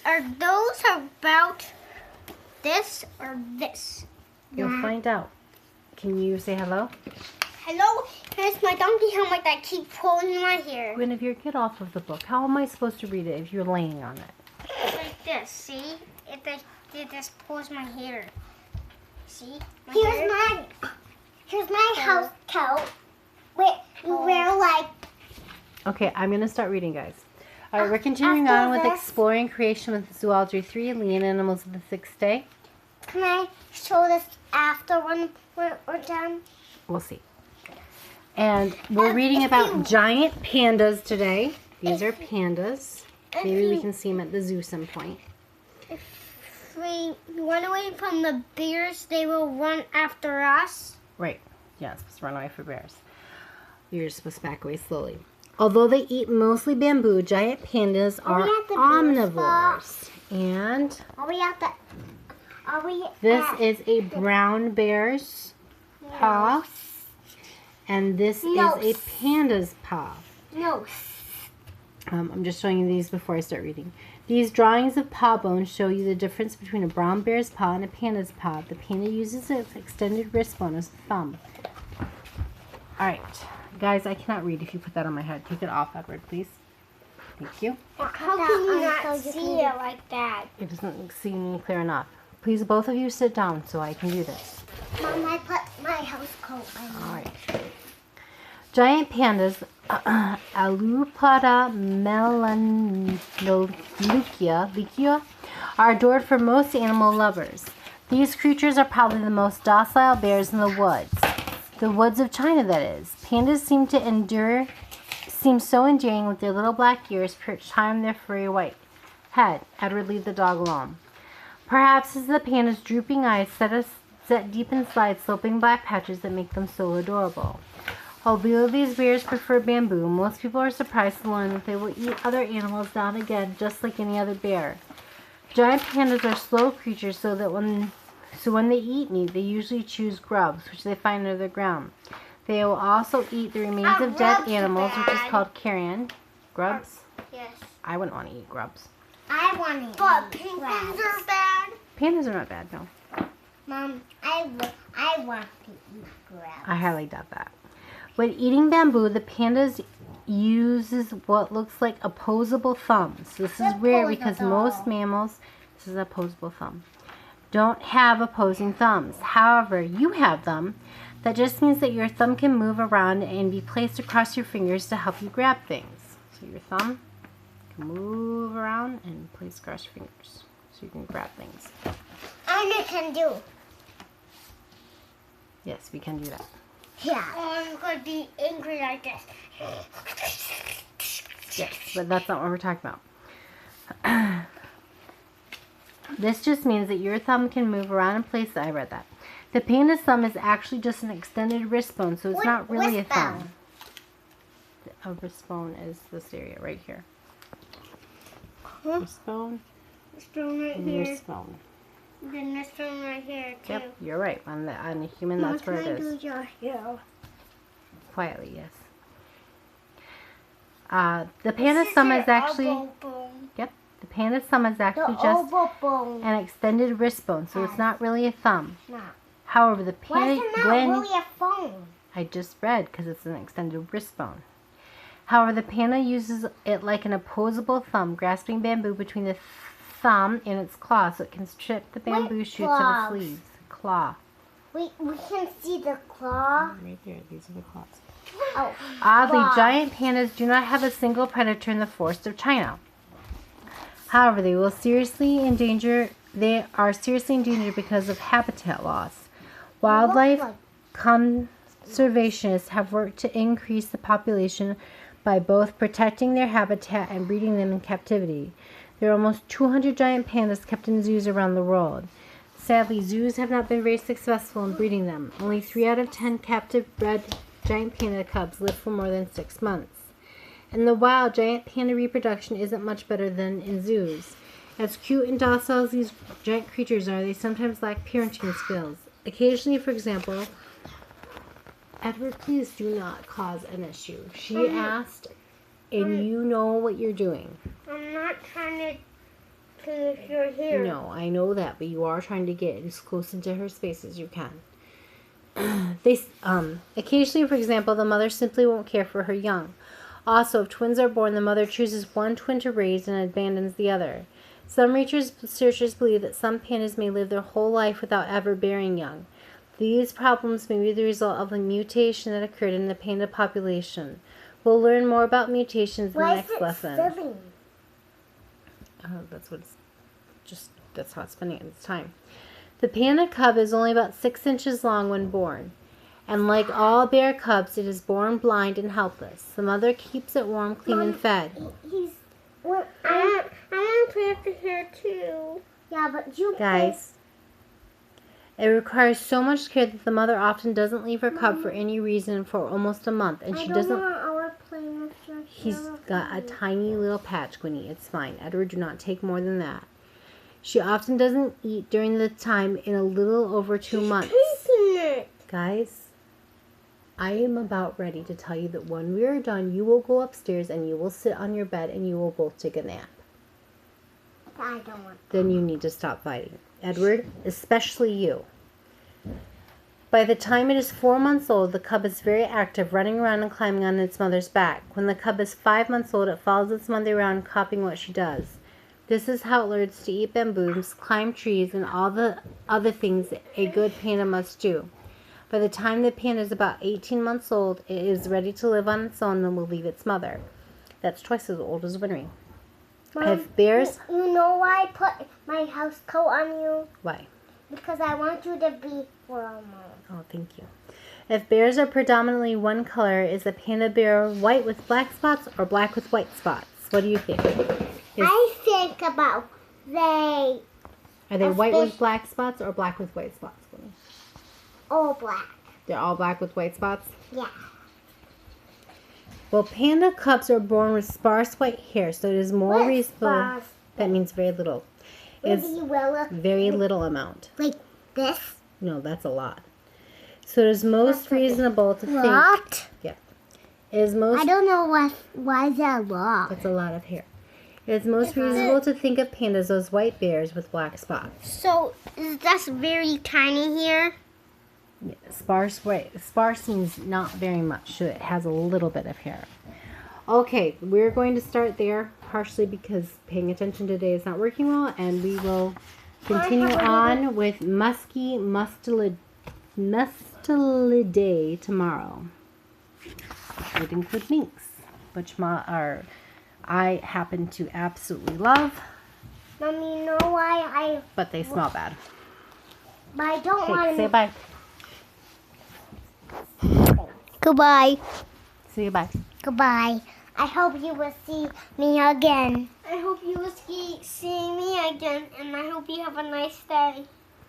Are those about this or this? You'll find out. Can you say hello? Hello, here's my donkey helmet that keeps pulling my hair. Guinevere, get off of the book. How am I supposed to read it if you're laying on it? Like this, see? It just pulls my hair. See? Here's my house coat. We wear like. Okay, I'm going to start reading, guys. All right, we're continuing on with this. Exploring Creation with Zoology 3, Land Animals of the Sixth Day. Can I show this after when we're done? We'll see. And we're reading about giant pandas today. These are pandas. Maybe we can see them at the zoo some point. If we run away from the bears, they will run after us. Right. Yeah, it's supposed to run away from bears. You're supposed to back away slowly. Although they eat mostly bamboo, giant pandas are omnivores. And this is a brown bear's paw. And this is a panda's paw. No. I'm just showing you these before I start reading. These drawings of paw bones show you the difference between a brown bear's paw and a panda's paw. The panda uses its extended wrist bone as a thumb. Alright. Guys, I cannot read if you put that on my head. Take it off, Edward, please. Thank you. How can you not see it like that? It doesn't seem clear enough. Please, both of you sit down so I can do this. Mom, I put my house coat on. Alright. Giant pandas, Alupoda melanolicia, are adored for most animal lovers. These creatures are probably the most docile bears in the woods. The woods of China, that is. Pandas seem so endearing with their little black ears perched high on their furry white head. Edward, leave the dog alone. Perhaps it's the panda's drooping eyes set deep inside sloping black patches that make them so adorable. Although these bears prefer bamboo, most people are surprised to learn that they will eat other animals now and again, just like any other bear. Giant pandas are slow creatures, so when they eat meat, they usually choose grubs, which they find under the ground. They will also eat the remains of dead animals, which is called carrion. Grubs? Yes. I wouldn't want to eat grubs. I want to eat But penguins are bad. Pandas are not bad, no. Mom, I want to eat grubs. I highly doubt that. When eating bamboo, the pandas uses what looks like opposable thumbs. This is rare because most mammals, this is an opposable thumb, don't have opposing thumbs. However, you have them. That just means that your thumb can move around and be placed across your fingers to help you grab things. So your thumb can move around and place across your fingers so you can grab things. I can do. Yes, we can do that. Yeah. Oh, I'm going to be angry like this. Yes, but that's not what we're talking about. This just means that your thumb can move around in places. I read that. The panda's thumb is actually just an extended wrist bone, so it's not really a thumb. A wrist bone is this area right here. Wrist bone This one right and here. wrist bone. Then this one right here, too. Yep, you're right. On a human, that's where it Can I is. do your hair? Quietly, yes. The panda's thumb is actually... elbow bone. Yep, the panda's thumb is actually just elbow bone. an extended wrist bone, so it's not really a thumb. No. However, the Why panda... is it not really a phone? I just read because it's an extended wrist bone. However, the panda uses it like an opposable thumb, grasping bamboo between the thumb and its claw so it can strip the bamboo shoots of its leaves. Claw. We can see the claw. Right there, these are the claws. Oh. Oddly, claw. giant pandas do not have a single predator in the forest of China. However, they are seriously endangered because of habitat loss. Wildlife conservationists have worked to increase the population by both protecting their habitat and breeding them in captivity. There are almost 200 giant pandas kept in zoos around the world. Sadly, zoos have not been very successful in breeding them. Only 3 out of 10 captive bred giant panda cubs live for more than 6 months. In the wild, giant panda reproduction isn't much better than in zoos. As cute and docile as these giant creatures are, they sometimes lack parenting skills. Occasionally, for example, Edward, please do not cause an issue. She asked, and you know what you're doing. I'm not trying to Because you're here. No, I know that, but you are trying to get as close into her space as you can. Occasionally, for example, the mother simply won't care for her young. Also, if twins are born, the mother chooses one twin to raise and abandons the other. Some researchers believe that some pandas may live their whole life without ever bearing young. These problems may be the result of a mutation that occurred in the panda population. We'll learn more about mutations in the next lesson. That's how it's spending its time. The panda cub is only about 6 inches long when born, and like all bear cubs, it is born blind and helpless. The mother keeps it warm, clean, and fed. I want to play with the hair too. Yeah, but you Guys, it requires so much care that the mother often doesn't leave her cub for any reason for almost a month, and she doesn't. He's got a tiny little patch, Gwynnie. It's fine. Edward, do not take more than that. She often doesn't eat during the time in a little over 2 months. Guys, I am about ready to tell you that when we are done, you will go upstairs and you will sit on your bed and you will both take a nap. I don't want. Then you need to stop fighting. Edward, especially you. By the time it is 4 months old, the cub is very active, running around and climbing on its mother's back. When the cub is 5 months old, it follows its mother around, copying what she does. This is how it learns to eat bamboos, climb trees, and all the other things a good panda must do. By the time the panda is about 18 months old, it is ready to live on its own and will leave its mother. That's twice as old as Winry. If bears... You know why I put my house coat on you? Why? Because I want you to be warmer. Oh, thank you. If bears are predominantly one color, is a panda bear white with black spots or black with white spots? What do you think? I think about Are they white with black spots or black with white spots? all black. They're all black with white spots? Yeah. Well, panda cubs are born with sparse white hair, so it is more What's reasonable. sparse? That means very little. It's very little amount. Like this? No, that's a lot. So it is most reasonable to think. What? Yeah. It is most. I don't know why is that a lot? That's a lot of hair. It is most reasonable to think of pandas as white bears with black spots. So that's very tiny here. Yeah, sparse means not very much, so it has a little bit of hair. Okay, we're going to start there, partially because paying attention today is not working well, and we will continue on with musky mustelidae tomorrow. Would include minks, which I happen to absolutely love. Mommy, you know why But they smell bad. But I don't want Okay, to. say bye. Goodbye. Say goodbye. Goodbye. I hope you will see me again. I hope you will see me again, and I hope you have a nice day.